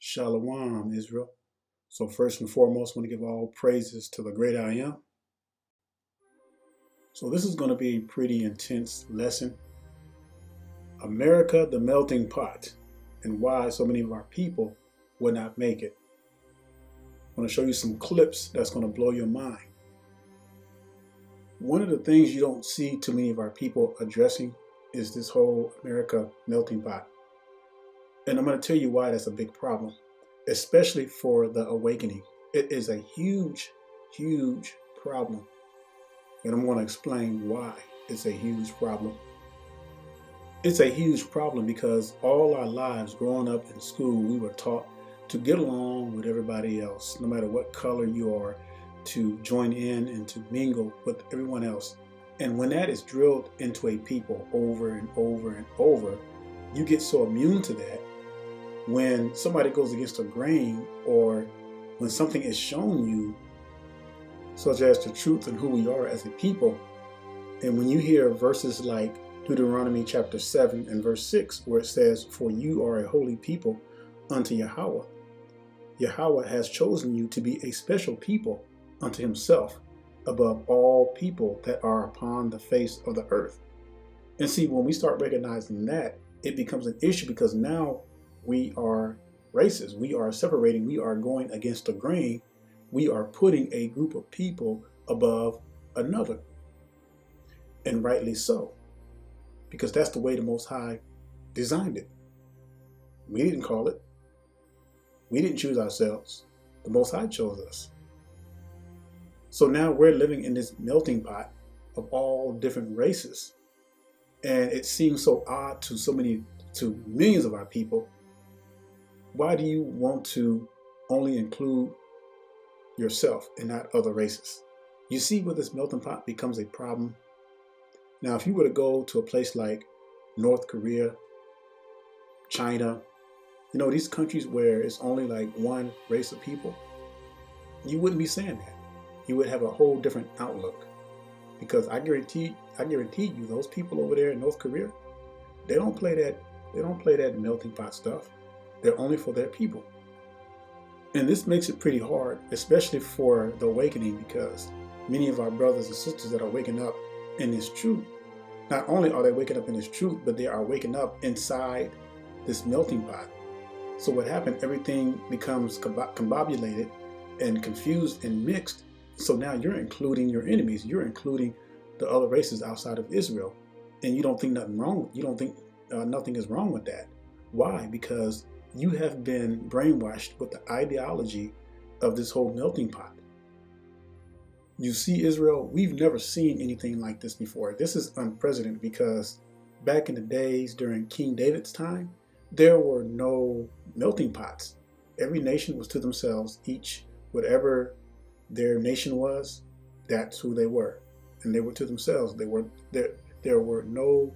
Shalom, Israel. So first and foremost, I want to give all praises to the great I am. So this is going to be a pretty intense lesson. America, the melting pot, and why so many of our people would not make it. I'm going to show you some clips that's going to blow your mind. One of the things you don't see too many of our people addressing is this whole America melting pot. And I'm going to tell you why that's a big problem, especially for the awakening. It is a huge, huge problem. And I'm going to explain why it's a huge problem. It's a huge problem because all our lives growing up in school, we were taught to get along with everybody else, no matter what color you are, to join in and to mingle with everyone else. And when that is drilled into a people over and over and over, you get so immune to that. When somebody goes against the grain, or when something is shown you, such as the truth and who we are as a people, and when you hear verses like Deuteronomy chapter 7 and verse 6, where it says, "For you are a holy people unto YAHUAH. YAHUAH has chosen you to be a special people unto himself above all people that are upon the face of the earth." And see, when we start recognizing that, it becomes an issue, because now we are racist. We are separating. We are going against the grain. We are putting a group of people above another. And rightly so, because that's the way the Most High designed it. We didn't call it. We didn't choose ourselves. The Most High chose us. So now we're living in this melting pot of all different races. And it seems so odd to millions of our people. Why do you want to only include yourself and not other races? You see where this melting pot becomes a problem? Now, if you were to go to a place like North Korea, China, these countries where it's only like one race of people, you wouldn't be saying that. You would have a whole different outlook. Because I guarantee you, those people over there in North Korea, they don't play that melting pot stuff. They're only for their people. And this makes it pretty hard, especially for the awakening, because many of our brothers and sisters that are waking up in this truth, not only are they waking up in this truth, but they are waking up inside this melting pot. So what happened, everything becomes combobulated and confused and mixed. So now you're including your enemies. You're including the other races outside of Israel. And you don't think nothing wrong. You don't think nothing is wrong with that. Why? Because you have been brainwashed with the ideology of this whole melting pot. You see, Israel, we've never seen anything like this before. This is unprecedented, because back in the days during King David's time, there were no melting pots. Every nation was to themselves. Each, whatever their nation was, that's who they were. And they were to themselves. There were no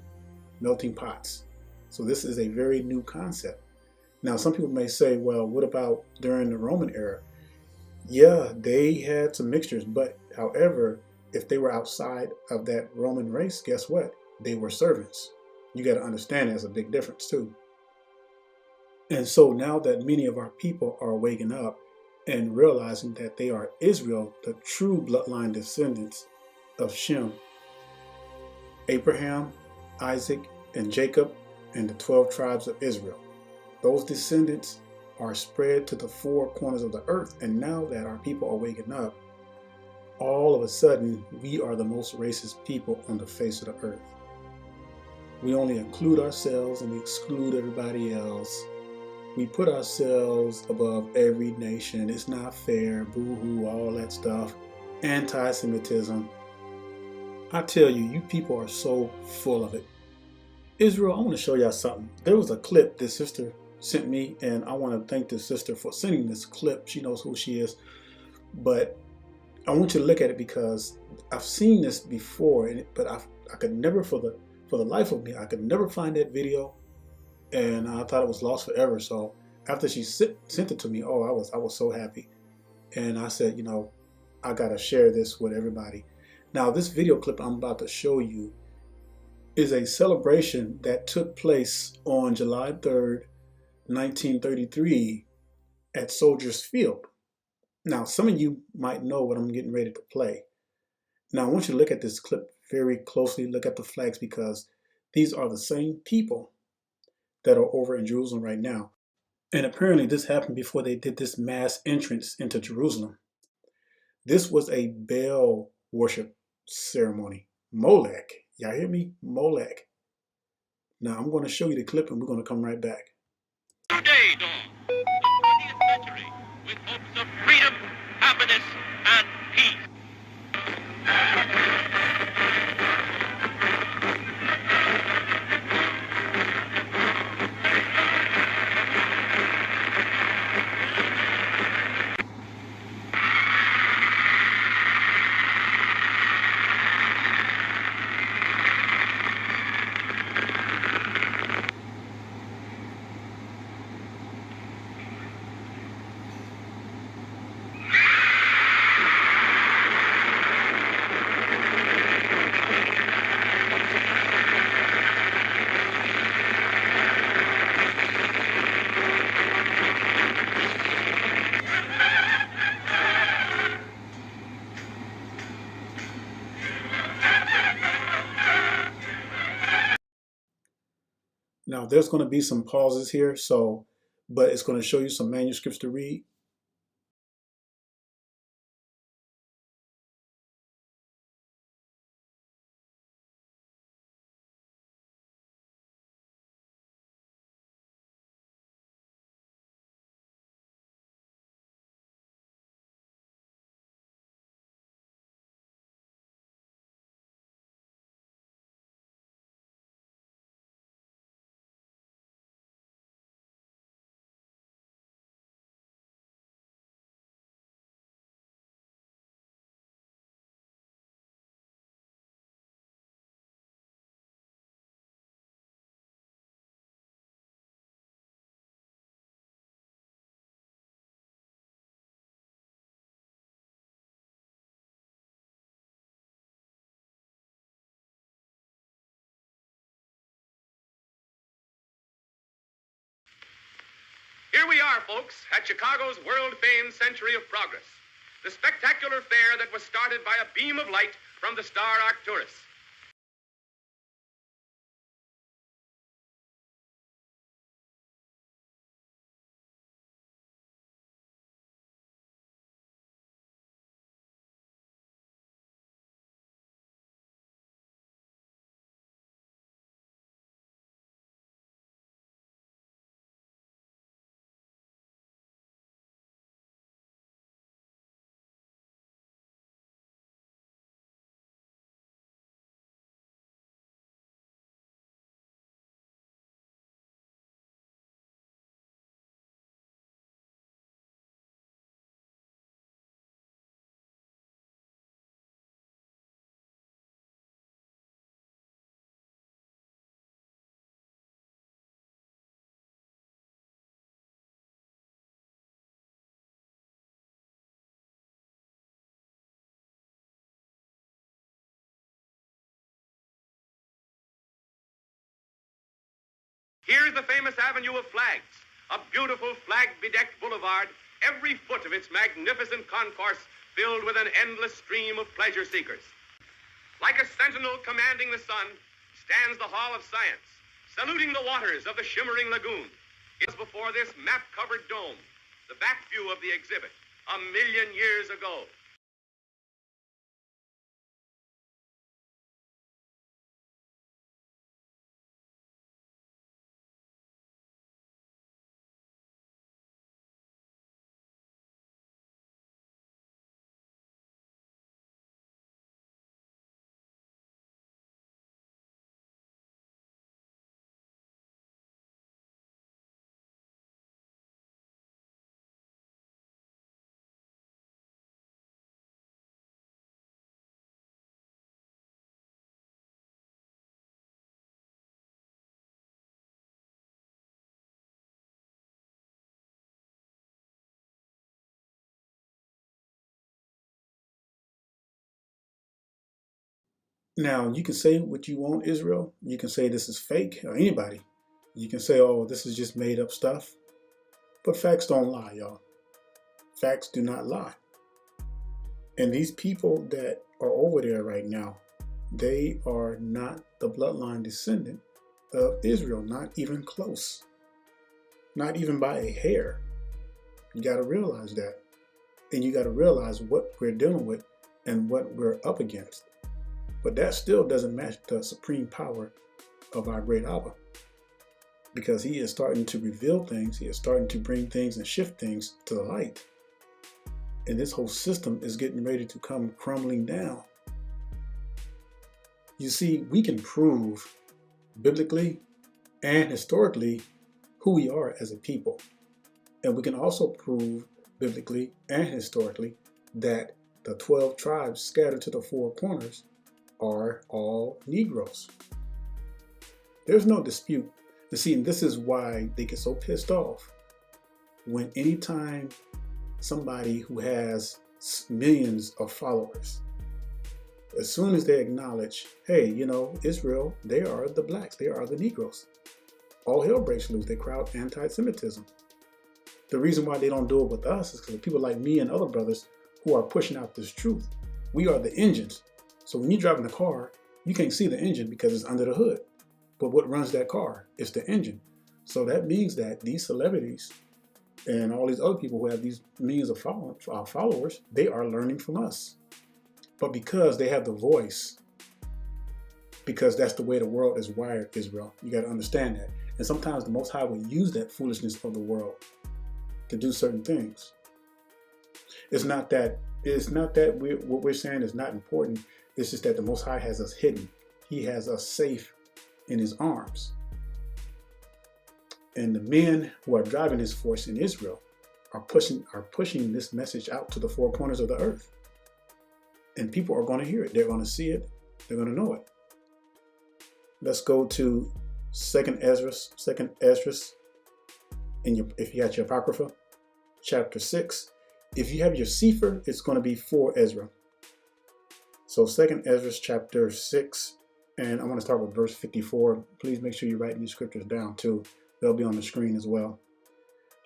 melting pots. So this is a very new concept. Now, some people may say, well, what about during the Roman era? Yeah, they had some mixtures, but however, if they were outside of that Roman race, guess what? They were servants. You got to understand there's a big difference too. And so now that many of our people are waking up and realizing that they are Israel, the true bloodline descendants of Shem, Abraham, Isaac, and Jacob, and the 12 tribes of Israel. Those descendants are spread to the four corners of the earth. And now that our people are waking up, all of a sudden, we are the most racist people on the face of the earth. We only include ourselves and we exclude everybody else. We put ourselves above every nation. It's not fair, boo-hoo, all that stuff. Anti-Semitism. I tell you, you people are so full of it. Israel, I want to show y'all something. There was a clip this sister sent me, and I want to thank this sister for sending this clip. She knows who she is. But I want you to look at it, because I've seen this before, but I could never, for the life of me, I could never find that video. And I thought it was lost forever. So after she sent it to me, I was so happy. And I said, I got to share this with everybody. Now, this video clip I'm about to show you is a celebration that took place on July 3rd, 1933 at Soldiers Field. Now, some of you might know what I'm getting ready to play. Now, I want you to look at this clip very closely. Look at the flags because these are the same people that are over in Jerusalem right now. And apparently this happened before they did this mass entrance into Jerusalem. This was a Baal worship ceremony. Molech. Y'all hear me? Molech. Now, I'm going to show you the clip and we're going to come right back. Today dawned the 20th century with hopes of freedom, happiness, and peace. Now, there's going to be some pauses here, but it's going to show you some manuscripts to read. Here we are, folks, at Chicago's world-famed Century of Progress, the spectacular fair that was started by a beam of light from the star Arcturus. Here's the famous Avenue of Flags, a beautiful flag-bedecked boulevard, every foot of its magnificent concourse filled with an endless stream of pleasure seekers. Like a sentinel commanding the sun stands the Hall of Science, saluting the waters of the shimmering lagoon. It's before this map-covered dome, the back view of the exhibit, 1,000,000 years ago. Now, you can say what you want, Israel. You can say this is fake, or anybody. You can say, oh, this is just made up stuff. But facts don't lie, y'all. Facts do not lie. And these people that are over there right now, they are not the bloodline descendant of Israel, not even close, not even by a hair. You got to realize that. And you got to realize what we're dealing with and what we're up against. But that still doesn't match the supreme power of our great Abba, because he is starting to reveal things. He is starting to bring things and shift things to the light. And this whole system is getting ready to come crumbling down. You see, we can prove biblically and historically who we are as a people. And we can also prove biblically and historically that the 12 tribes scattered to the four corners are all Negroes. There's no dispute. You see, and this is why they get so pissed off when anytime somebody who has millions of followers, as soon as they acknowledge, hey, you know, Israel, they are the blacks, they are the Negroes, all hell breaks loose. They crowd anti-Semitism. The reason why they don't do it with us is because of people like me and other brothers who are pushing out this truth. We are the engines. So when you're driving a car, you can't see the engine because it's under the hood. But what runs that car is the engine. So that means that these celebrities and all these other people who have these millions of followers, they are learning from us. But because they have the voice, because that's the way the world is wired, Israel, you got to understand that. And sometimes the Most High will use that foolishness of the world to do certain things. It's not that what we're saying is not important. It's just that the Most High has us hidden. He has us safe in his arms. And the men who are driving this force in Israel are pushing this message out to the four corners of the earth. And people are going to hear it. They're going to see it. They're going to know it. Let's go to 2nd Ezra. If you got your Apocrypha, chapter 6. If you have your Sefer, it's going to be for Ezra. So 2nd Ezra chapter 6, and I want to start with verse 54. Please make sure you're writing these scriptures down too. They'll be on the screen as well.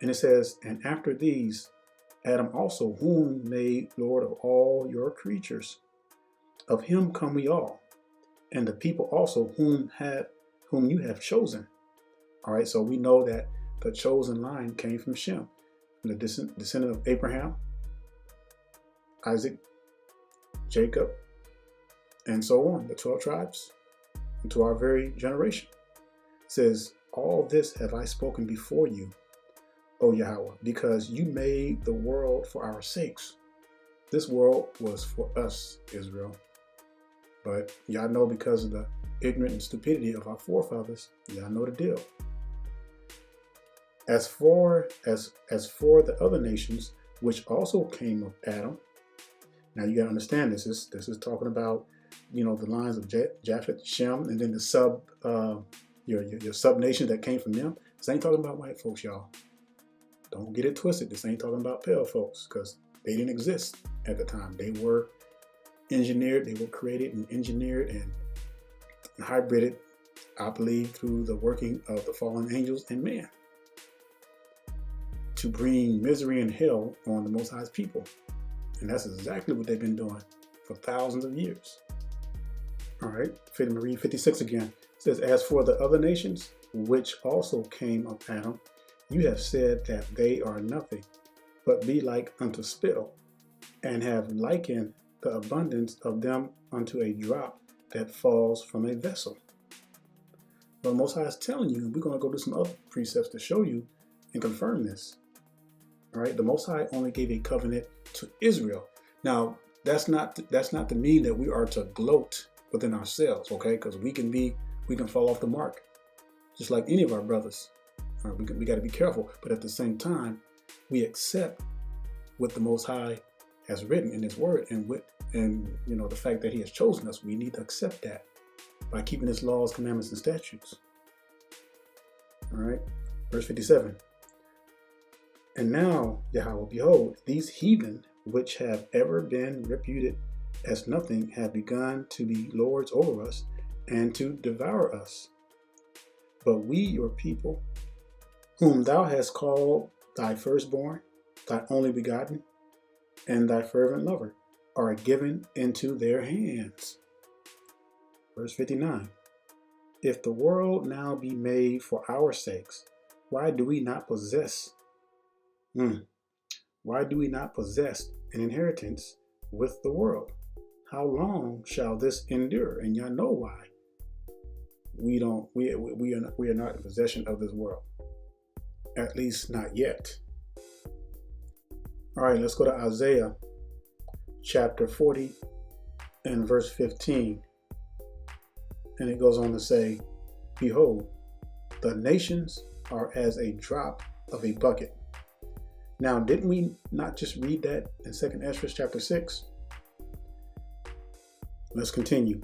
And it says, and after these, Adam also, whom made Lord of all your creatures. Of him come we all, and the people also whom you have chosen. All right, so we know that the chosen line came from Shem, the descendant of Abraham, Isaac, Jacob, and so on, the 12 tribes, into our very generation. It says, all this have I spoken before you, O YAHUAH, because you made the world for our sakes. This world was for us, Israel. But y'all know, because of the ignorant and stupidity of our forefathers, y'all know the deal. As for the other nations, which also came of Adam. Now you gotta understand this is talking about, you know, the lines of Japheth, Shem, and then the your sub nation that came from them. This ain't talking about white folks, y'all. Don't get it twisted. This ain't talking about pale folks, because they didn't exist at the time. They were engineered, they were created and engineered and hybrided, I believe, through the working of the fallen angels and man, to bring misery and hell on the Most High's people. And that's exactly what they've been doing for thousands of years. All right, I'm going to read 56 again. It says, as for the other nations, which also came of Adam, you have said that they are nothing, but be like unto spittle, and have likened the abundance of them unto a drop that falls from a vessel. But the Most High is telling you, we're going to go do some other precepts to show you and confirm this. All right, the Most High only gave a covenant to Israel. Now, that's not to mean that we are to gloat within ourselves, okay? Because we can fall off the mark, just like any of our brothers. All right, we got to be careful, but at the same time, we accept what the Most High has written in His Word, and you know, the fact that He has chosen us. We need to accept that by keeping His laws, commandments, and statutes. All right, verse 57. And now, YAHUAH, behold, these heathen, which have ever been reputed as nothing, have begun to be lords over us and to devour us. But we, your people, whom thou hast called thy firstborn, thy only begotten, and thy fervent lover are given into their hands. Verse 59. If the world now be made for our sakes, why do we not possess? Why do we not possess an inheritance with the world? How long shall this endure? And y'all know why. We are not in possession of this world. At least not yet. All right, let's go to Isaiah chapter 40 and verse 15. And it goes on to say, behold, the nations are as a drop of a bucket. Now, didn't we not just read that in 2nd Ezra chapter 6? Let's continue.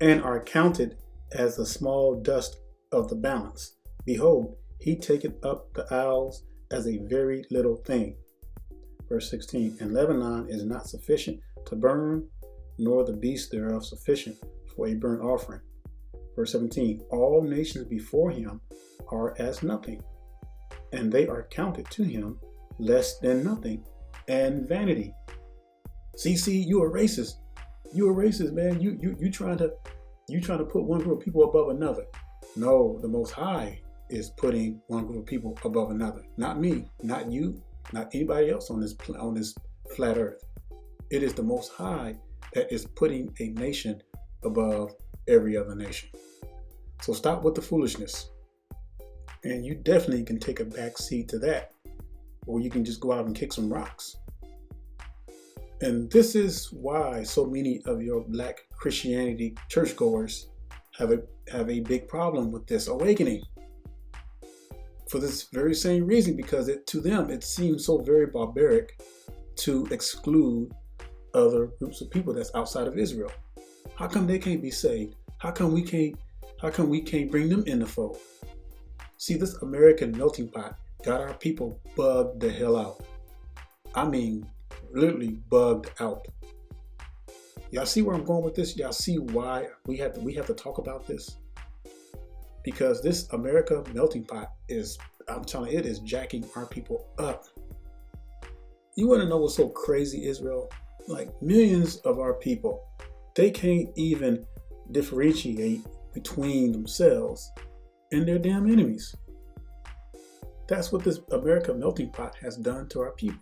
And are counted as the small dust of the balance. Behold, he taketh up the isles as a very little thing. Verse 16. And Lebanon is not sufficient to burn, nor the beast thereof sufficient for a burnt offering. Verse 17. All nations before him are as nothing, and they are counted to him less than nothing and vanity. See, you are racist. You are racist, man. You trying to put one group of people above another. No, the Most High is putting one group of people above another. Not me, not you, not anybody else on this flat earth. It is the Most High that is putting a nation above every other nation. So stop with the foolishness. And you definitely can take a back seat to that. Or you can just go out and kick some rocks. And this is why so many of your black Christianity churchgoers have a big problem with this awakening. For this very same reason, because to them it seems so very barbaric to exclude other groups of people that's outside of Israel. How come they can't be saved? How come we can't bring them in the fold? See, this American melting pot got our people bugged the hell out. I mean, literally bugged out. Y'all see where I'm going with this? Y'all see why we have to talk about this? Because this America melting pot is, I'm telling you, it is jacking our people up. You want to know what's so crazy, Israel? Like, millions of our people, they can't even differentiate between themselves and their damn enemies. That's what this America melting pot has done to our people.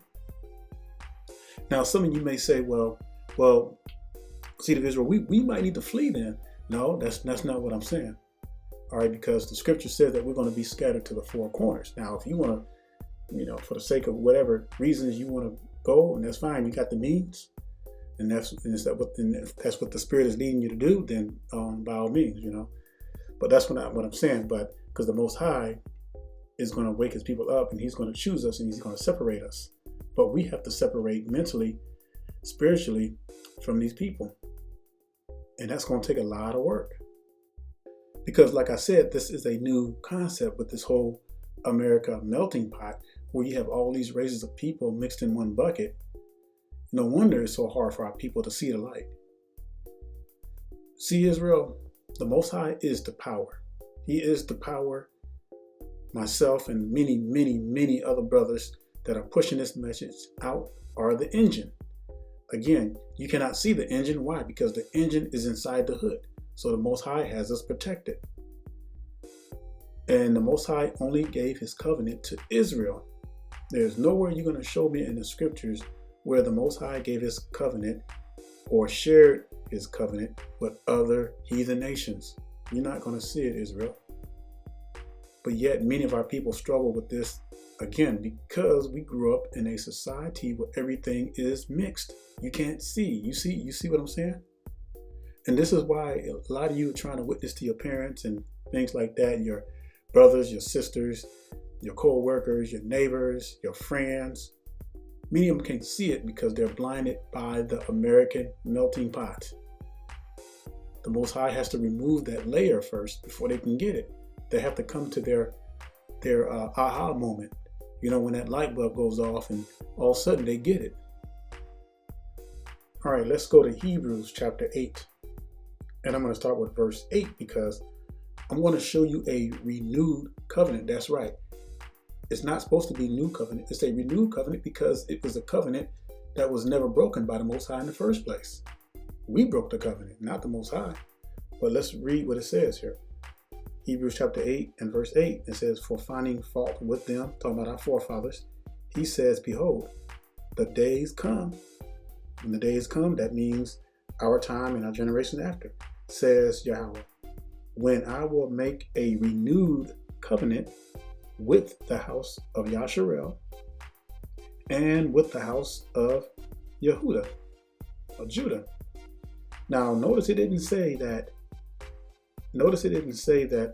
Now, some of you may say, well, seed of Israel, we might need to flee then. No, that's not what I'm saying. All right, because the scripture says that we're going to be scattered to the four corners. Now, if you want to, for the sake of whatever reasons you want to go, and that's fine, you got the means, and if that's what the Spirit is leading you to do, then by all means, But that's what I'm saying. But because the Most High is going to wake his people up, and he's going to choose us, and he's going to separate us. But we have to separate mentally, spiritually from these people. And that's going to take a lot of work. Because like I said, this is a new concept with this whole America melting pot, where you have all these races of people mixed in one bucket. No wonder it's so hard for our people to see the light. See, Israel, the Most High is the power. He is the power. Myself and many, many, many other brothers that are pushing this message out are the engine. Again, you cannot see the engine. Why? Because the engine is inside the hood. So the Most High has us protected. And the Most High only gave his covenant to Israel. There's nowhere you're going to show me in the scriptures where the Most High gave his covenant or shared his covenant with other heathen nations. You're not going to see it, Israel. But yet many of our people struggle with this, again, because we grew up in a society where everything is mixed. You can't see. You see what I'm saying? And this is why a lot of you are trying to witness to your parents and things like that, your brothers, your sisters, your co-workers, your neighbors, your friends. Many of them can't see it because they're blinded by the American melting pot. The Most High has to remove that layer first before they can get it. They have to come to their aha moment. When that light bulb goes off and all of a sudden they get it. All right, let's go to Hebrews chapter 8. And I'm going to start with verse 8 because I'm going to show you a renewed covenant. That's right. It's not supposed to be new covenant. It's a renewed covenant because it was a covenant that was never broken by the Most High in the first place. We broke the covenant, not the Most High. But let's read what it says here. Hebrews chapter 8 and verse 8, it says, for finding fault with them, talking about our forefathers, he says, behold, the days come. When the days come, that means our time and our generation after, says Yahweh, when I will make a renewed covenant with the house of Yasharel and with the house of Yehudah, of Judah. Now, notice it didn't say that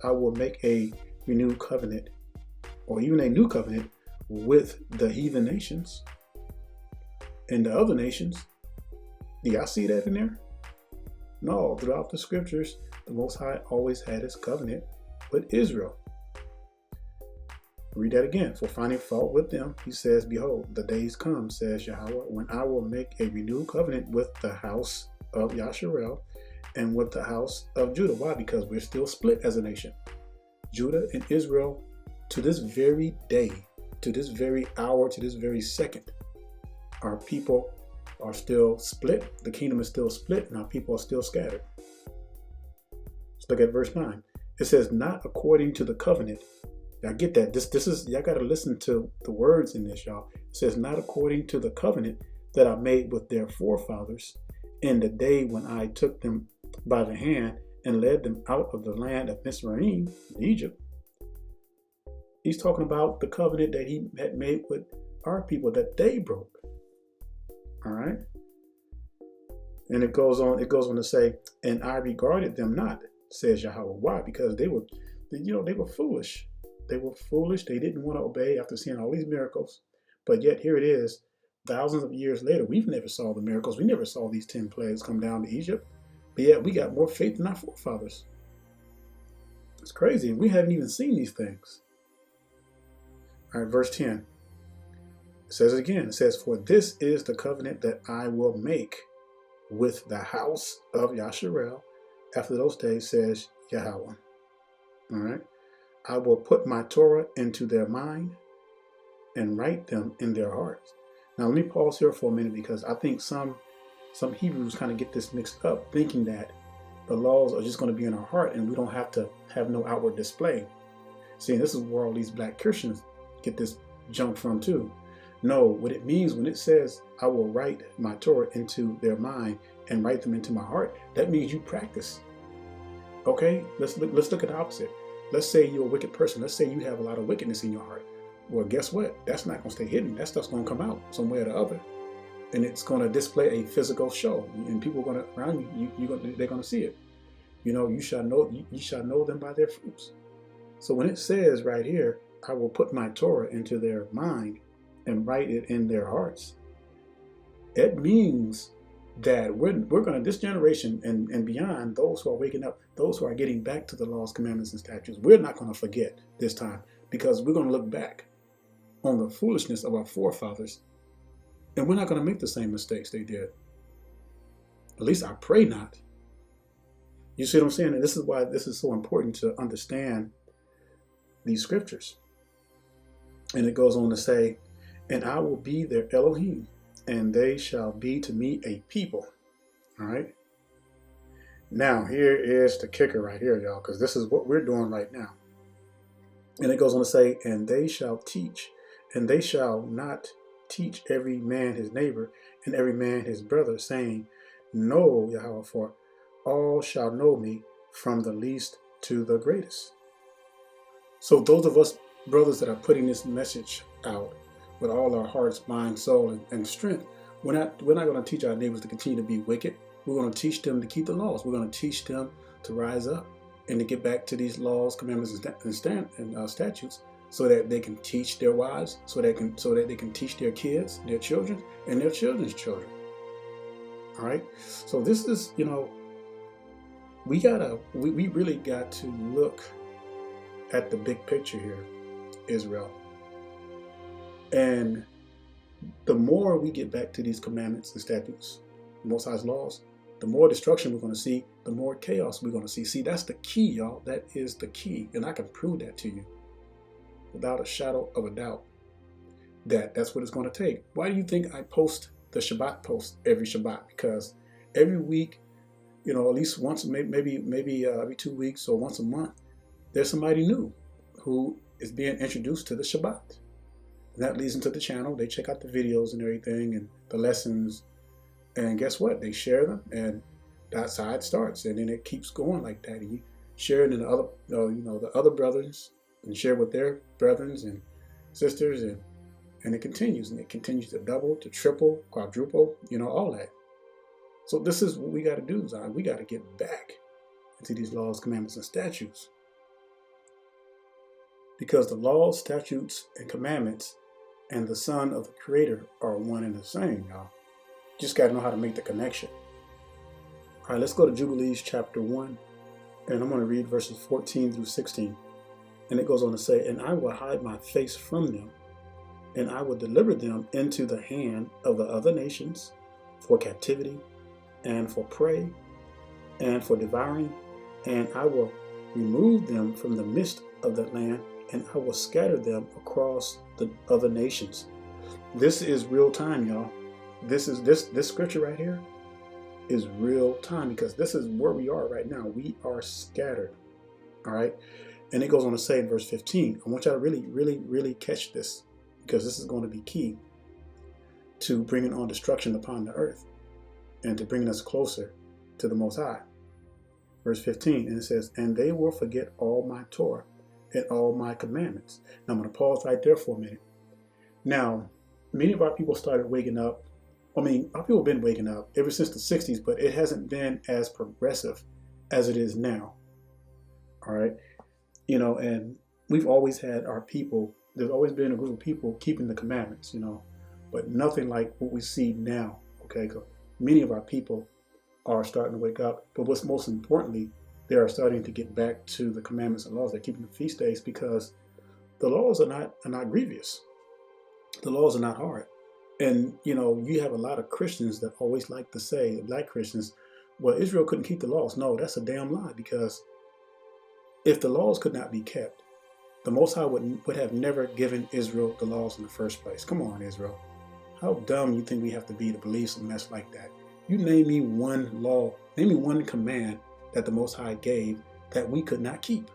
I will make a renewed covenant or even a new covenant with the heathen nations and the other nations. Do y'all see that in there? No, throughout the scriptures, the Most High always had his covenant with Israel. Read that again. For finding fault with them, he says, behold, the days come, says Yahweh, when I will make a renewed covenant with the house of Yasharel and with the house of Judah. Why? Because we're still split as a nation. Judah and Israel, to this very day, to this very hour, to this very second, our people are still split. The kingdom is still split and our people are still scattered. Let's look at verse 9. It says, not according to the covenant. Now get that. This is, y'all got to listen to the words in this, y'all. It says, not according to the covenant that I made with their forefathers in the day when I took them by the hand and led them out of the land of Mizraim, Egypt. He's talking about the covenant that he had made with our people that they broke. All right. And it goes on to say, and I regarded them not, says Yahweh. Why? Because they were foolish. They were foolish. They didn't want to obey after seeing all these miracles. But yet here it is, thousands of years later, we've never saw the miracles. We never saw these 10 plagues come down to Egypt. But yet we got more faith than our forefathers. It's crazy. We haven't even seen these things. All right, verse 10. It says it again. It says, for this is the covenant that I will make with the house of Yasharel after those days, says Yahweh. All right. I will put my Torah into their mind and write them in their hearts. Now, let me pause here for a minute because I think some Hebrews kind of get this mixed up, thinking that the laws are just going to be in our heart and we don't have to have no outward display. See, this is where all these black Christians get this junk from too. No, what it means when it says, I will write my Torah into their mind and write them into my heart, that means you practice. Okay, let's look at the opposite. Let's say you're a wicked person. Let's say you have a lot of wickedness in your heart. Well, guess what? That's not going to stay hidden. That stuff's going to come out some way or the other. And it's going to display a physical show. And people are going to, around you, they're going to see it. You know, you shall know them by their fruits. So when it says right here, I will put my Torah into their mind and write it in their hearts, it means that we're going to, this generation and beyond, those who are waking up, those who are getting back to the laws, commandments, and statutes, we're not going to forget this time because we're going to look back on the foolishness of our forefathers and we're not going to make the same mistakes they did. At least I pray not. You see what I'm saying? And this is why this is so important to understand these scriptures. And it goes on to say, and I will be their Elohim, and they shall be to me a people. All right. Now, here is the kicker right here, y'all, because this is what we're doing right now. And it goes on to say, and they shall teach, and they shall not teach every man his neighbor and every man his brother, saying, know Yahweh, for all shall know me, from the least to the greatest. So those of us brothers that are putting this message out with all our hearts, mind, soul, and strength, we're not going to teach our neighbors to continue to be wicked. We're going to teach them to keep the laws. We're going to teach them to rise up and to get back to these laws, commandments, and statutes, so that they can teach their wives, so that they can teach their kids, their children, and their children's children. All right. So this is, we really got to look at the big picture here, Israel. And the more we get back to these commandments and statutes, Most High's laws, the more destruction we're going to see, the more chaos we're going to see. See, that's the key, y'all. That is the key. And I can prove that to you. without a shadow of a doubt that that's what it's going to take. Why do you think I post the Shabbat post every Shabbat? Because every week, at least once, maybe every 2 weeks or once a month, there's somebody new who is being introduced to the Shabbat. And that leads into the channel. They check out the videos and everything and the lessons. And guess what? They share them, and that's how it starts. And then it keeps going like that. And you share it in the other, the other brothers, and share with their brothers and sisters, and it continues. And it continues to double, to triple, quadruple, all that. So this is what we got to do, Zion. We got to get back into these laws, commandments, and statutes. Because the laws, statutes, and commandments and the Son of the Creator are one and the same, y'all. Just got to know how to make the connection. All right, let's go to Jubilees chapter 1. And I'm going to read verses 14 through 16. And it goes on to say, "And I will hide my face from them, and I will deliver them into the hand of the other nations for captivity, and for prey, and for devouring, and I will remove them from the midst of that land, and I will scatter them across the other nations." This is real time, y'all. This scripture right here is real time, because this is where we are right now. We are scattered. All right. And it goes on to say in verse 15, I want y'all to really, really, really catch this, because this is going to be key to bringing on destruction upon the earth and to bringing us closer to the Most High. Verse 15, and it says, "And they will forget all my Torah and all my commandments." Now I'm going to pause right there for a minute. Now, many of our people started waking up. Our people have been waking up ever since the 60s, but it hasn't been as progressive as it is now. All right. And we've always had our people, there's always been a group of people keeping the commandments, but nothing like what we see now. Okay. 'Cause many of our people are starting to wake up, but what's most importantly, they are starting to get back to the commandments and laws. They're keeping the feast days because the laws are not grievous. The laws are not hard. And, you have a lot of Christians that always like to say, black Christians, well, Israel couldn't keep the laws. No, that's a damn lie, because if the laws could not be kept, the Most High would have never given Israel the laws in the first place. Come on, Israel. How dumb you think we have to be to believe some mess like that? You name me one law, name me one command that the Most High gave that we could not keep.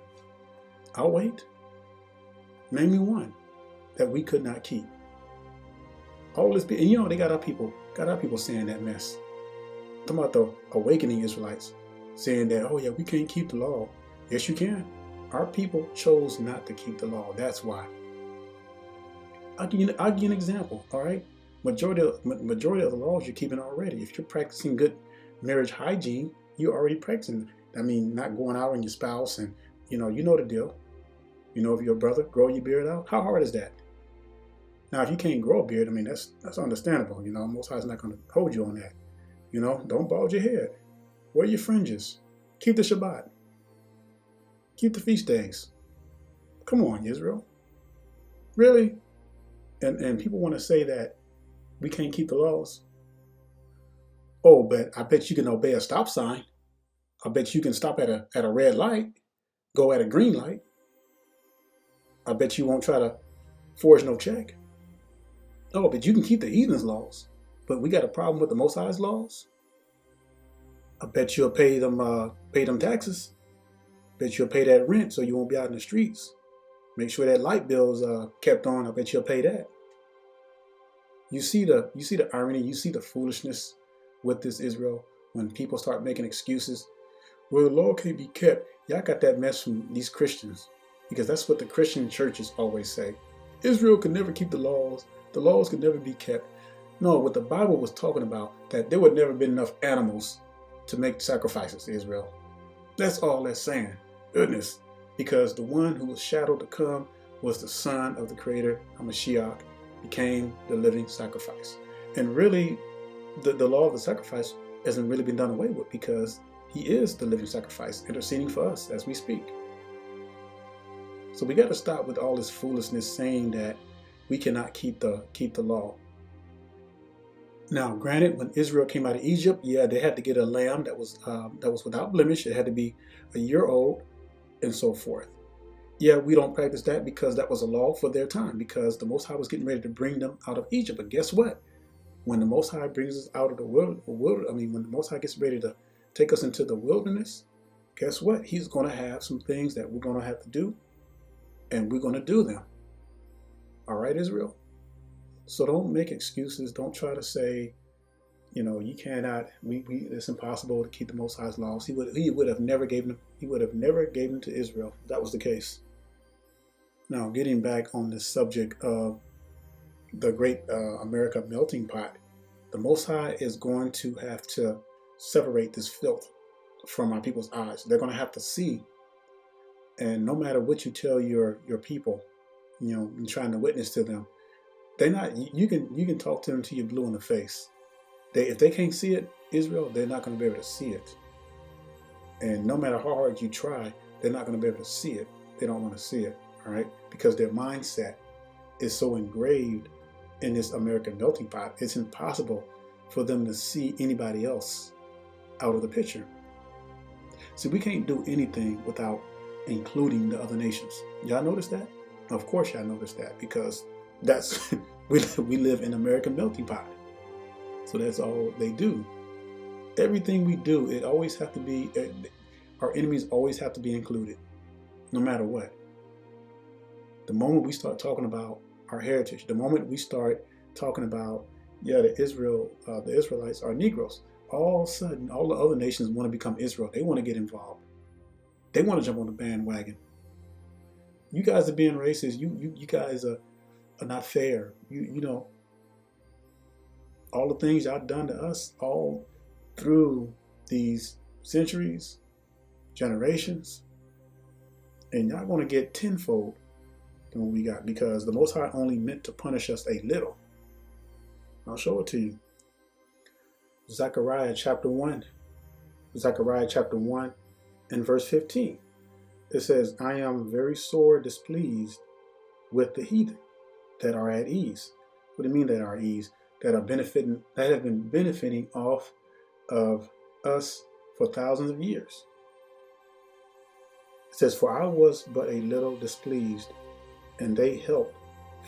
I'll wait. Name me one that we could not keep. All this, and they got our people saying that mess. I'm talking about the awakening Israelites saying that, oh yeah, we can't keep the law. Yes, you can. Our people chose not to keep the law. That's why. I'll give you an example. All right. Majority of the laws you're keeping already. If you're practicing good marriage hygiene, you're already practicing. Not going out on your spouse, and you know the deal. If you're a brother, grow your beard out. How hard is that? Now, if you can't grow a beard, that's understandable. Most High's not going to hold you on that. Don't bald your head. Wear your fringes. Keep the Shabbat. Keep the feast days. Come on, Israel. Really? And people want to say that we can't keep the laws. Oh, but I bet you can obey a stop sign. I bet you can stop at a red light, go at a green light. I bet you won't try to forge no check. Oh, but you can keep the heathens' laws. But we got a problem with the Most High's laws. I bet you'll pay them taxes. Bet you'll pay that rent so you won't be out in the streets. Make sure that light bill's kept on. I bet you'll pay that. You see the irony. You see the foolishness with this, Israel, when people start making excuses. Well, the law can't be kept. Y'all got that mess from these Christians, because that's what the Christian churches always say. Israel could never keep the laws. The laws could never be kept. No, what the Bible was talking about, that there would never been enough animals to make sacrifices to Israel. That's all that's saying. Goodness. Because the one who was shadowed to come was the Son of the Creator, HaMashiach, became the living sacrifice. And really, the law of the sacrifice hasn't really been done away with, because he is the living sacrifice, interceding for us as we speak. So we got to stop with all this foolishness saying that we cannot keep the law. Now, granted, when Israel came out of Egypt, yeah, they had to get a lamb that was without blemish. It had to be a year old, and so forth. Yeah, we don't practice that because that was a law for their time, because the Most High was getting ready to bring them out of Egypt. But guess what? When the Most High brings us out of the world, when the Most High gets ready to take us into the wilderness, guess what? He's going to have some things that we're going to have to do, and we're going to do them. All right, Israel? So don't make excuses. Don't try to say, you cannot. It's impossible to keep the Most High's laws. He would have never given them. He would have never gave them to Israel if that was the case. Now, getting back on the subject of the great America melting pot, the Most High is going to have to separate this filth from our people's eyes. They're going to have to see. And no matter what you tell your people, and trying to witness to them, they're not. You can talk to them till you're blue in the face. If they can't see it, Israel, they're not going to be able to see it. And no matter how hard you try, they're not going to be able to see it. They don't want to see it, all right? Because their mindset is so engraved in this American melting pot, it's impossible for them to see anybody else out of the picture. See, we can't do anything without including the other nations. Y'all notice that? Of course y'all notice that, because that's we live in American melting pot. So that's all they do. Everything we do, it always have to be, our enemies always have to be included, no matter what. The moment we start talking about our heritage, the moment we start talking about, the Israelites are Negroes, all of a sudden, all the other nations want to become Israel. They want to get involved. They want to jump on the bandwagon. You guys are being racist. You guys are not fair. All the things y'all done to us all through these centuries, generations, and y'all going to get tenfold than what we got, because the Most High only meant to punish us a little. I'll show it to you. Zechariah chapter 1 and verse 15. It says, I am very sore displeased with the heathen that are at ease. What do you mean that are at ease? That have been benefiting off of us for thousands of years. It says, for I was but a little displeased, and they helped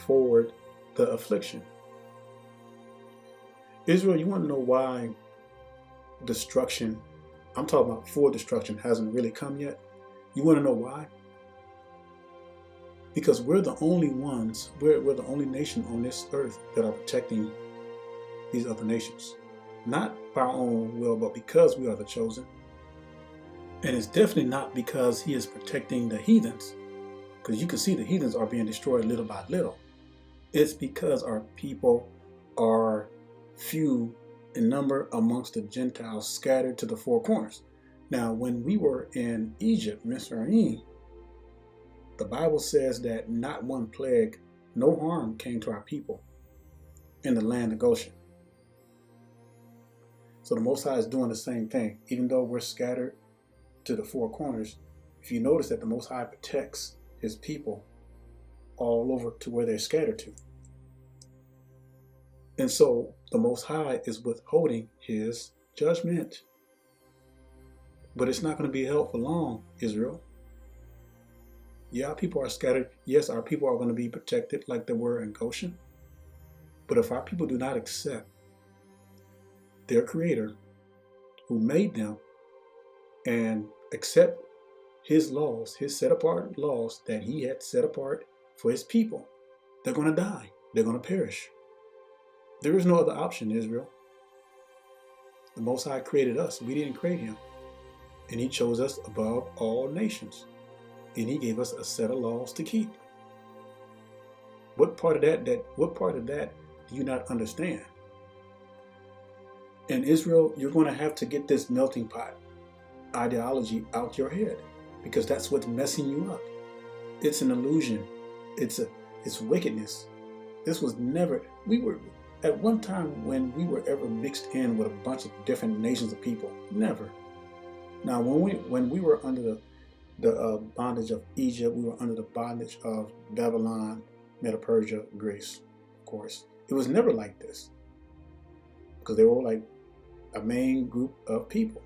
forward the affliction. Israel, you want to know why destruction, I'm talking about full destruction, hasn't really come yet? You want to know why? Because we're the only ones, we're the only nation on this earth that are protecting these other nations. Not by our own will, but because we are the chosen. And it's definitely not because he is protecting the heathens, because you can see the heathens are being destroyed little by little. It's because our people are few in number amongst the Gentiles scattered to the four corners. Now, when we were in Egypt, Mizraim, the Bible says that not one plague, no harm came to our people in the land of Goshen. So the Most High is doing the same thing. Even though we're scattered to the four corners, if you notice that the Most High protects his people all over to where they're scattered to. And so the Most High is withholding his judgment. But it's not going to be held for long, Israel. Yeah, people are scattered. Yes, our people are going to be protected like they were in Goshen. But if our people do not accept their Creator, who made them, and accept his laws, his set apart laws that he had set apart for his people, they're going to die. They're going to perish. There is no other option, Israel. The Most High created us. We didn't create him. And he chose us above all nations. And he gave us a set of laws to keep. What part of that do you not understand? And Israel, you're going to have to get this melting pot ideology out your head, because that's what's messing you up. It's an illusion. It's wickedness. This was never, we were, at one time when we were ever mixed in with a bunch of different nations of people. Never. Now, when we were under the bondage of Egypt, we were under the bondage of Babylon, Medo-Persia, Greece, of course. It was never like this, because they were like a main group of people.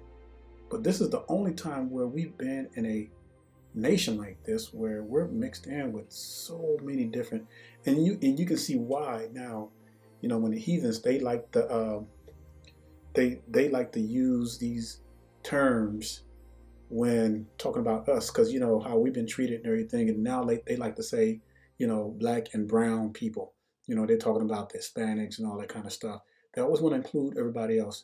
But this is the only time where we've been in a nation like this where we're mixed in with so many different, and you can see why now. When the heathens, they like the they like to use these terms when talking about us, because how we've been treated and everything, and now they like to say black and brown people. They're talking about the Hispanics and all that kind of stuff. They always want to include everybody else.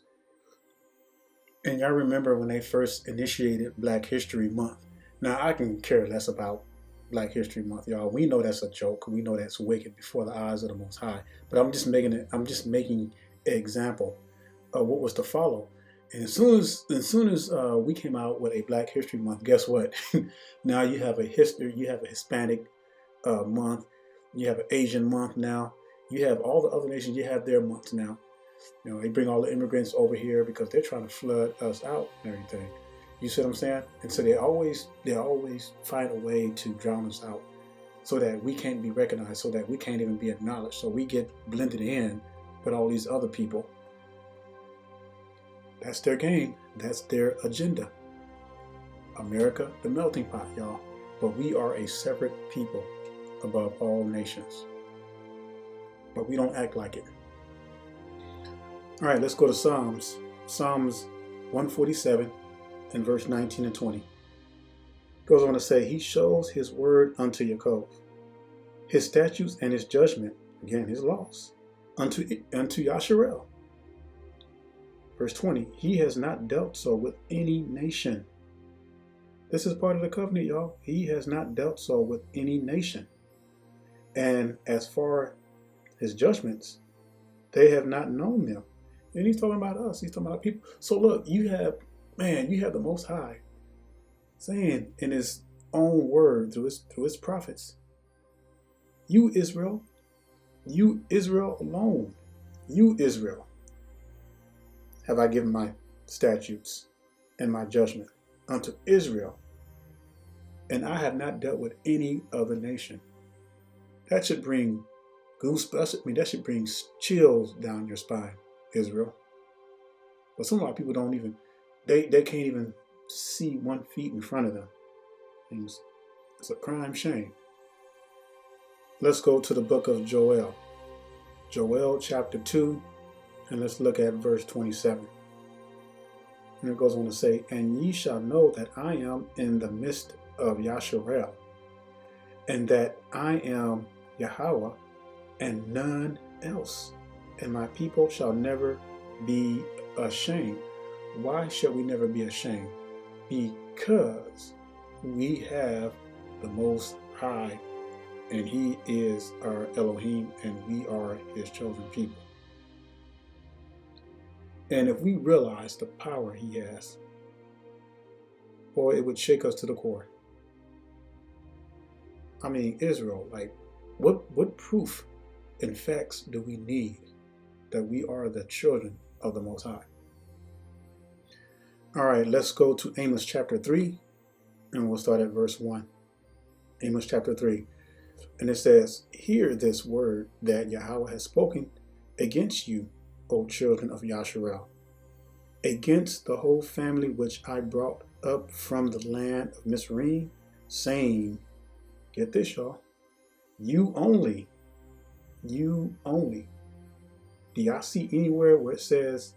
And y'all remember when they first initiated Black History Month. Now I can care less about Black History Month, y'all. We know that's a joke. We know that's wicked before the eyes of the Most High. But I'm just making an example of what was to follow. And as soon as we came out with a Black History Month, guess what? Now you have a Hispanic month, you have an Asian month now. You have all the other nations, you have their months now. They bring all the immigrants over here because they're trying to flood us out and everything. You see what I'm saying? And so they always find a way to drown us out so that we can't be recognized, so that we can't even be acknowledged. So we get blended in with all these other people. That's their game. That's their agenda. America, the melting pot, y'all. But we are a separate people above all nations. But we don't act like it. All right, let's go to Psalms. Psalms 147 and verse 19 and 20. Goes on to say, He shows His word unto Yaakov, His statutes and His judgment, again, His laws, unto Yasharel. Verse 20, He has not dealt so with any nation. This is part of the covenant, y'all. He has not dealt so with any nation. And as far His judgments, they have not known them. And He's talking about us. He's talking about people. So look, you have the Most High saying in His own word through his prophets, you Israel alone, you Israel, have I given my statutes and my judgment unto Israel, and I have not dealt with any other nation. That should bring goosebumps. That should bring chills down your spine, Israel. But some of our people don't even, they can't even see 1 feet in front of them. It's a crime shame. Let's go to the book of Joel. Joel chapter 2, and let's look at verse 27. And it goes on to say, And ye shall know that I am in the midst of Yasharel, and that I am YAHUAH, and none else. And my people shall never be ashamed. Why shall we never be ashamed? Because we have the Most High, and He is our Elohim, and we are His chosen people. And if we realize the power He has, boy, it would shake us to the core. I mean, Israel, like, what proof and facts do we need that we are the children of the Most High? All right, let's go to Amos chapter 3, and we'll start at verse 1. Amos chapter 3. And it says, Hear this word that YAHUAH has spoken against you, O children of Yasharel, against the whole family which I brought up from the land of Mizraim, saying, get this, y'all, you only. Do y'all see anywhere where it says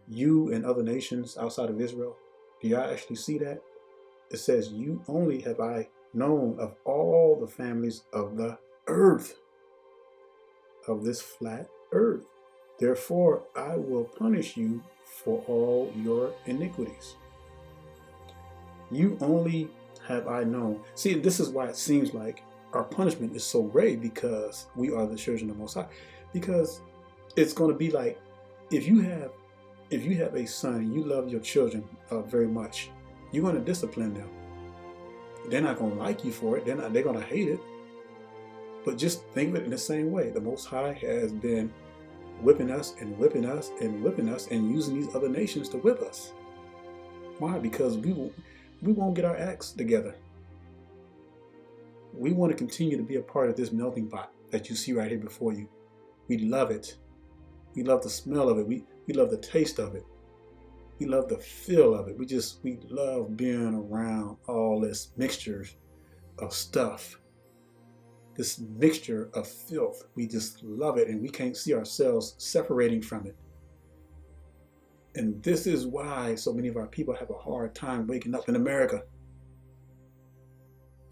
you and other nations outside of Israel? Do y'all actually see that? It says, you only have I known of all the families of the earth, of this flat earth. Therefore, I will punish you for all your iniquities. You only have I known. See, this is why it seems like our punishment is so great, because we are the children of the Most High. Because it's going to be like, if you have a son and you love your children very much, you're going to discipline them. They're not going to like you for it. They're going to hate it. But just think of it in the same way. The Most High has been whipping us and whipping us and whipping us and using these other nations to whip us. Why? Because we won't get our acts together. We want to continue to be a part of this melting pot that you see right here before you. We love it. We love the smell of it. We love the taste of it. We love the feel of it. We love being around all this mixtures of stuff, this mixture of filth. We just love it, and we can't see ourselves separating from it. And this is why so many of our people have a hard time waking up in America.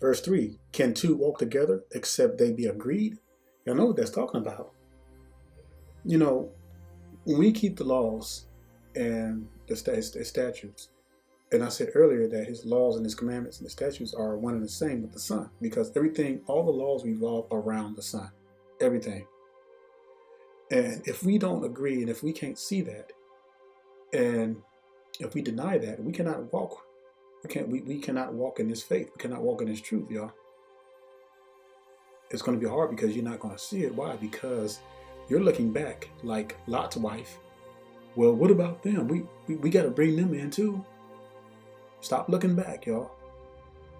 Verse 3, can two walk together except they be agreed? Y'all know what that's talking about. You know, when we keep the laws and the statutes, and I said earlier that his laws and his commandments and the statutes are one and the same with the sun, because everything, all the laws revolve around the sun, everything. And if we don't agree, and if we can't see that, and if we deny that, we cannot walk. We cannot walk in this faith. We cannot walk in this truth, y'all. It's going to be hard because you're not going to see it. Why? Because you're looking back like Lot's wife. Well, what about them? We got to bring them in too. Stop looking back, y'all.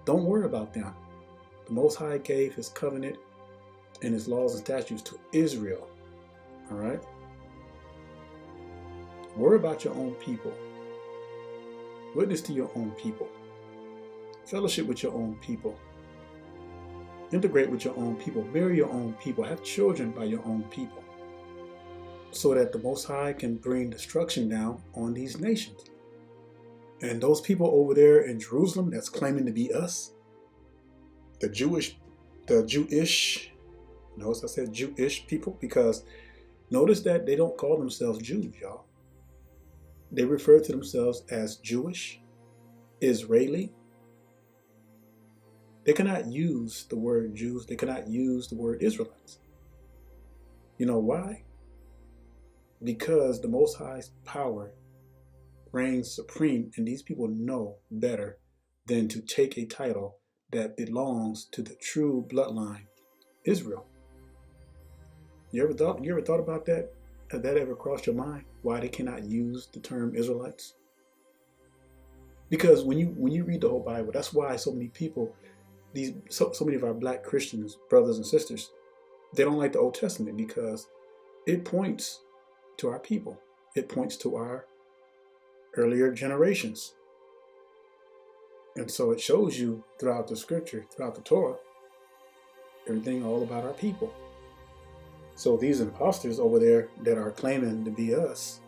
Don't worry about them. The Most High gave his covenant and his laws and statutes to Israel. All right? Worry about your own people. Witness to your own people. Fellowship with your own people. Integrate with your own people. Marry your own people. Have children by your own people. So that the Most High can bring destruction down on these nations. And those people over there in Jerusalem that's claiming to be us, the Jewish, notice I said Jewish people, because notice that they don't call themselves Jews, y'all. They refer to themselves as Jewish, Israeli. They cannot use the word Jews. They cannot use the word Israelites. You know why? Because the Most High's power reigns supreme, and these people know better than to take a title that belongs to the true bloodline, Israel. You ever thought about that? Has that ever crossed your mind? Why they cannot use the term Israelites? Because when you read the whole Bible, that's why so many people, so many of our black Christians, brothers and sisters, they don't like the Old Testament because it points to our people. It points to our earlier generations. And so it shows you throughout the scripture, throughout the Torah, everything all about our people. So these imposters over there that are claiming to be us,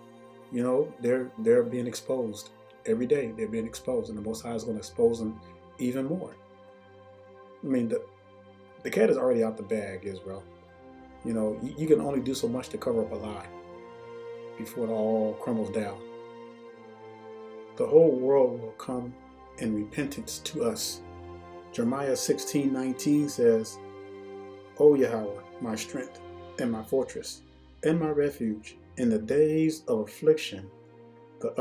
you know, they're being exposed every day. They're being exposed, and the Most High is going to expose them even more. I mean, the cat is already out the bag, Israel. You know, you can only do so much to cover up a lie before it all crumbles down. The whole world will come in repentance to us. Jeremiah 16:19 says, O YAHUAH, my strength and my fortress and my refuge, in the days of affliction, the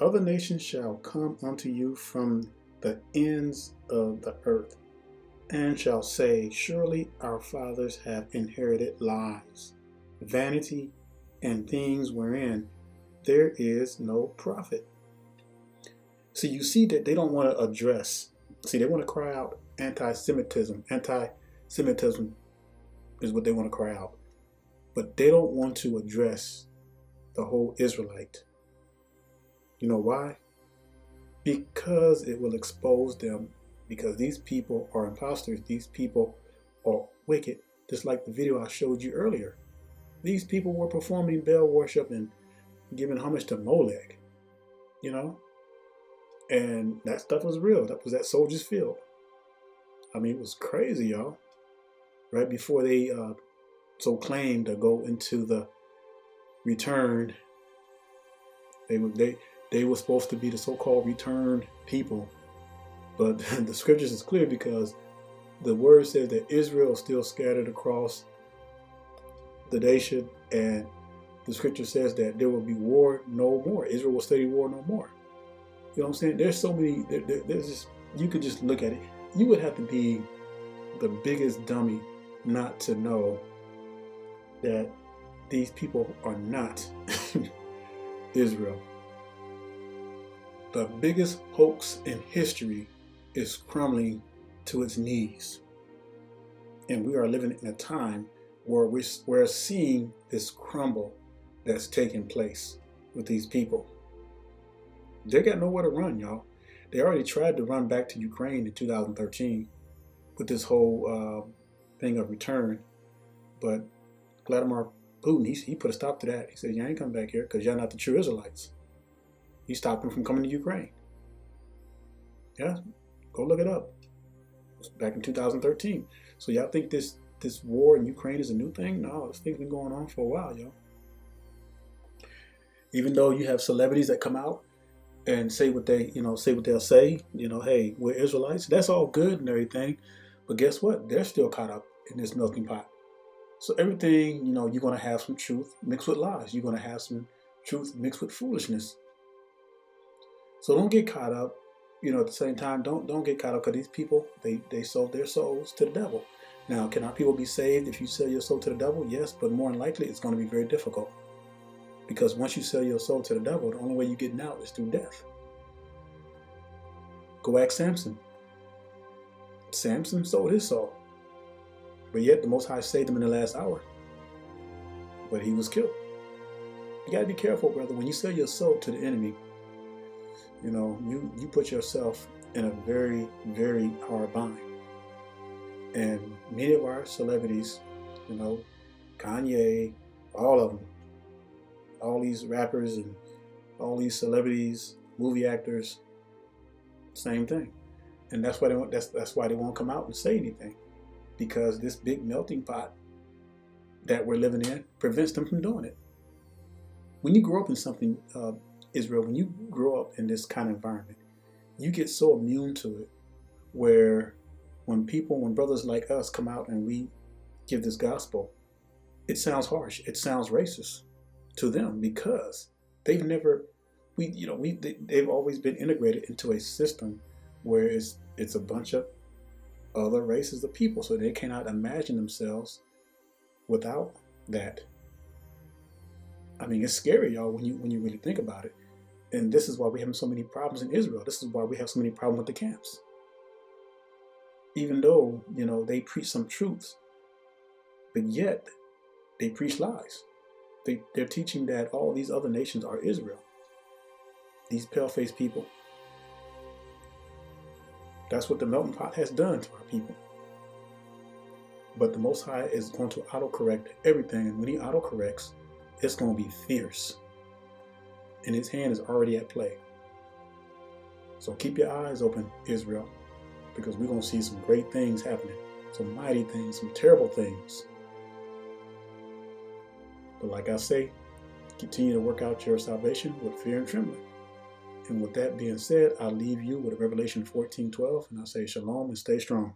other nations shall come unto you from the ends of the earth, and shall say, surely our fathers have inherited lies, vanity, and things wherein there is no profit. So you see that they don't want to address, they want to cry out anti-Semitism. Anti-Semitism is what they want to cry out. But they don't want to address the whole Israelite. You know why? Because it will expose them, because these people are imposters. These people are wicked, just like the video I showed you earlier. These people were performing Baal worship and giving homage to Molech, you know? And that stuff was real. That was at Soldiers Field. I mean, it was crazy, y'all. Right before they so claimed to go into the return, they were supposed to be the so-called returned people. But the scriptures is clear, because the word says that Israel is still scattered across the nation, and the scripture says that there will be war no more. Israel will study war no more. You know what I'm saying? There's so many, there's just, you could just look at it. You would have to be the biggest dummy not to know that these people are not Israel. The biggest hoax in history is crumbling to its knees. And we are living in a time where we're seeing this crumble that's taking place with these people. They got nowhere to run, y'all. They already tried to run back to Ukraine in 2013 with this whole thing of return, but Vladimir Putin, he put a stop to that. He said, "You ain't coming back here because y'all not the true Israelites." He stopped them from coming to Ukraine. Yeah, go look it up. It was back in 2013. So y'all think this war in Ukraine is a new thing? No, this thing's been going on for a while, y'all. Even though you have celebrities that come out and say what they'll say, hey, we're Israelites. That's all good and everything, but guess what? They're still caught up in this melting pot. So everything, you're going to have some truth mixed with lies. You're going to have some truth mixed with foolishness. So don't get caught up. At the same time, don't get caught up because these people, they sold their souls to the devil. Now, can our people be saved if you sell your soul to the devil? Yes, but more than likely, it's going to be very difficult. Because once you sell your soul to the devil, the only way you're getting out is through death. Go ask Samson. Samson sold his soul. But yet the Most High saved him in the last hour. But he was killed. You got to be careful, brother. When you sell your soul to the enemy, you put yourself in a very, very hard bind. And many of our celebrities, Kanye, all of them, all these rappers and all these celebrities, movie actors, same thing. And that's why they won't come out and say anything, because this big melting pot that we're living in prevents them from doing it. When you grow up in something, Israel, when you grow up in this kind of environment, you get so immune to it, where when brothers like us come out and we give this gospel, it sounds harsh, it sounds racist to them, because they've always been integrated into a system where it's a bunch of other races of people, so they cannot imagine themselves without that. I mean, it's scary, y'all, when you really think about it. And this is why we're having so many problems in Israel. This is why we have so many problems with the camps. Even though, they preach some truths, but yet they preach lies. They're teaching that all these other nations are Israel. These pale-faced people. That's what the melting pot has done to our people. But the Most High is going to autocorrect everything. And when he autocorrects, it's going to be fierce. And his hand is already at play. So keep your eyes open, Israel, because we're going to see some great things happening. Some mighty things, some terrible things. But like I say, continue to work out your salvation with fear and trembling. And with that being said, I'll leave you with Revelation 14:12, and I say shalom and stay strong.